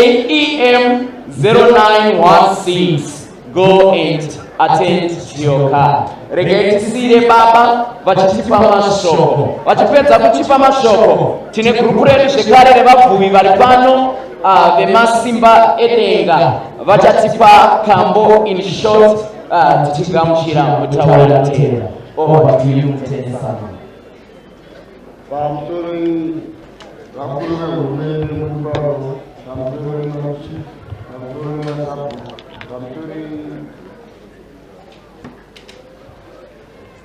EM 0916. Go and attend to your car. Regai tisire baba vachitipa mashoko. Vachipedza kutipa mashoko. Tine grupu redu zvekare revabvumi vari pano vemasimba edenga vachatipa kambo in short tichigamuchira mutaura tera. Over to you, Mutesa.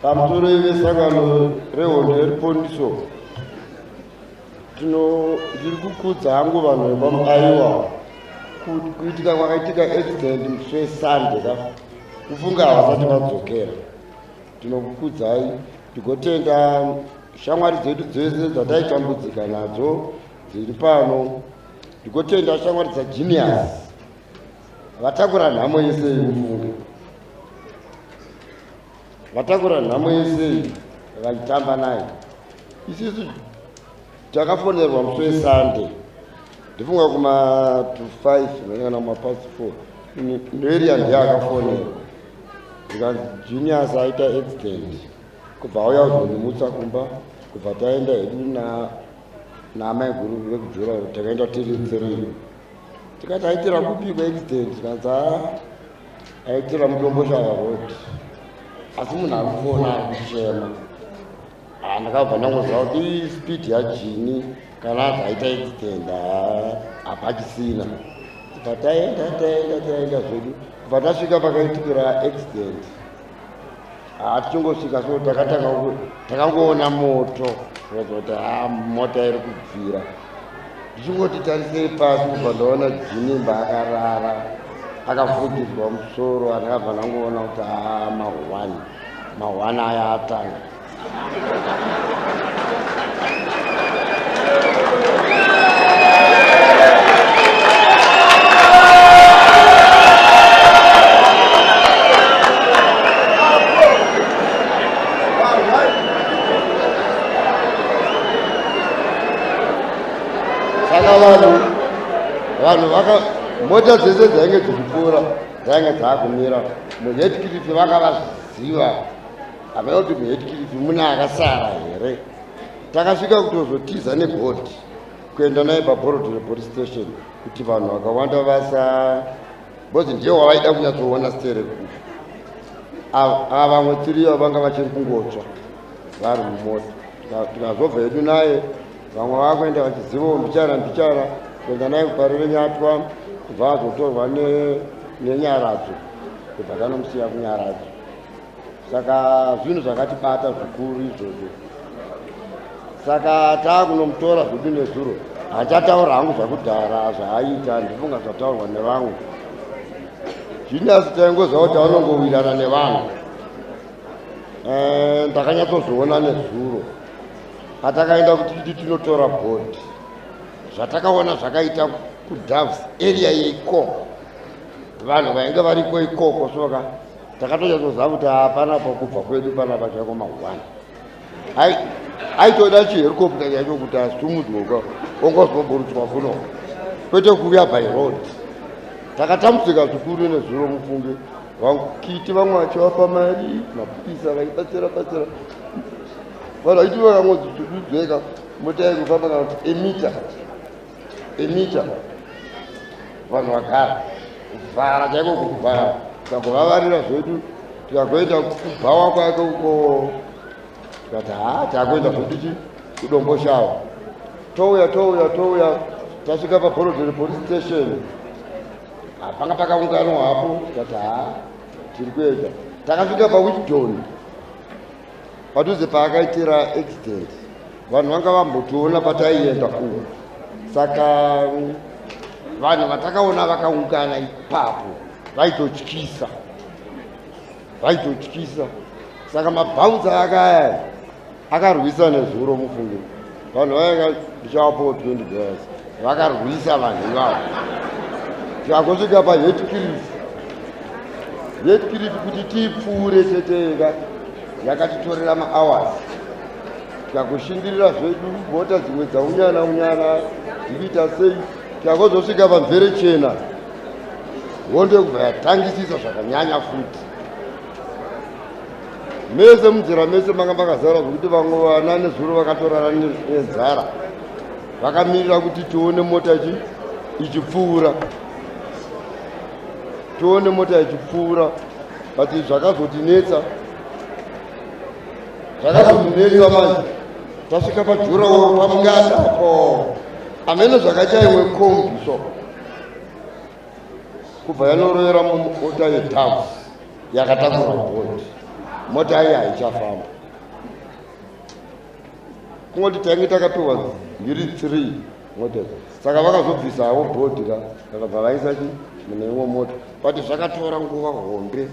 Pamusoro vesangano rehondo reponiso ndiri kukudza hangu vanhu vepamuaiwa kuitika kwakaitika accident musi weSunday kufunga havasati vadzokera. Tinokukudzai tigotenda shamwari dzedu dzese dzataitambudzika nadzo dziri pano. Tigotenda shamwari dzaGenius vatakura nhamo yese mufunge, vatakura nhamo yese vakatamba naye. Isusu takafonerwa musi weSunday ndifunga kuma 5 kana mapasi 4 ndoeria ndiye akafonerwa ndikanzi Genius aita accident. Kubva auya kuzondimutsa kumba, kubva taenda hedu naamai guru vekujura takaenda tiri 3. Tikati aitira kupikwa accident, tikanzi aitira mudomboshaya road, asi munhu ari kufona ari kushema. Ndakabva ndangoziva kuti speed yaJini kana azi aita accident hapachisina. Tibva taenda zvedu, kubva tasvika pakaitikira accident. Tichingosvika so takangoona moto kuti mota iri kubvira. Ndichingoti tarisei pasi kubva ndaona Jinimba akarara akafukidzwa musoro. Andakabva ndangoona kuti mahwani aya atanga. Vanhu mota dzese dzainge dzichipfuura dzainge dzaakumira muHeadcliff. Vakavaziva havana kuti muHeadcliff muna akasara here. Takasvika kutozotiza nebhodhi kuenda naye paBorodhero police station kuti vanhu vakawanda bhozi ndiye wavaida kunyatsoona sterekufu. Ava vamwe tiriyo vanga vachiri kungotsva vari mumota. Tikazobva hedu naye, vamwe vakuenda vachizivawo mbichana kuenda naye kuparire Nyatwa, kubva azotorwa neNyaradzo, kubva tanomusiya kuNyaradzo. Saka zvinhu zvakatibata zvikuru izvozvo. Saka taakunomutora zvedu nezuro. Hachataura hangu zvakudhara zvaaita, ndifunga zvataurwa nevamwe. Genius taingoziva kuti anongowirana nevanhu. Ndakanyatsozoona nezuro patakaenda kuti tinotora bhodhi zvatakaona zvakaita kuDoves area yeikoko, vanhu vainge variko ikoko. Soka takatonyatsoziva kuti hapana pakubva kwedu pana pachako mahwani. Aitoda chiherikopta chacho kuti asitumudzwa ongozoburutswa kuno kwete kuuya by road. Takatambudzika zvikuru nezuro mufunge. Kiti vamwe vachivapa mari, mapurisa vaibatsira. Vanhu vaiti vakangodzidzeka mota yaikufamba kana kuti emita. Vanhu vagara kuvhara chaiko kuvhara. Tikagovavarira zvedu tikagoenda kubhawa kwake uko. Tikati takuenda zvedu kudomboshava. Touya tasvika paBorodhero police station. Panga pakaunganwa hapo. Tikati tiri kuenda. Takasvika paWhitdon padhuze paakaitira accident. Vanhu vanga vambotiona pataienda uko. Saka vanhu vatakaona vakaungana ipapo vaitotyisa. Saka mabhaunza akaya akarwisa nezuro mufunge. Vanhu vainga ndichavapo $20 vakarwisa vanhu ivavo. Tikangosvika paHeadcliff kuti tipfuure cheteka yakatitorera mahours. Tikakushingirira zvedu mota dzimwe dzaunyana dzichiita sei takuzosvika pamvere chena wonde kubva yatangisisa zvakanyanya futi mese munzira mese manga makazara zvokuti vamwe vana nezuro vakatorara nenzara vakamirira kuti tione mota ichipfuura tione mota ichipfuura but zvakazotinetsa manje tasvika pajurawo pamungatapo amene zvakachaimwe kombi so kubva yanorovera mumota yedhavu yakatakura bhodi mota iyi haichafamba kungoti tainge takapiwa mbiri 3 mota saka vakazobvisawo bhodhi vakabva vaisa mune imwe mota but zvakatora nguva hombe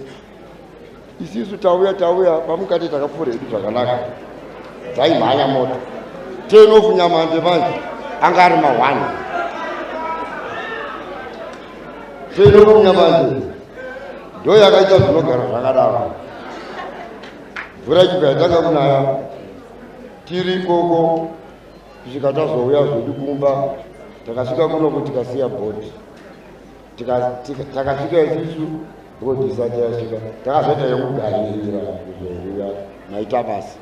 isisu tauya pamukati takapfuura hedu zvakanaka dzaimhanya mota 10 of nyamande manje anga ari ma1 10 of nyamande ndo yakaita zvinogara zvakadaro mvura ichibva yatanga kunaya tiri ikoko kusvika tazouya zvedu kumba takasvika kuno kuti tikasiya bhodhi takasvika isusu bhodhi isati yasvika takazoita yekuganirira kuzouya naita basa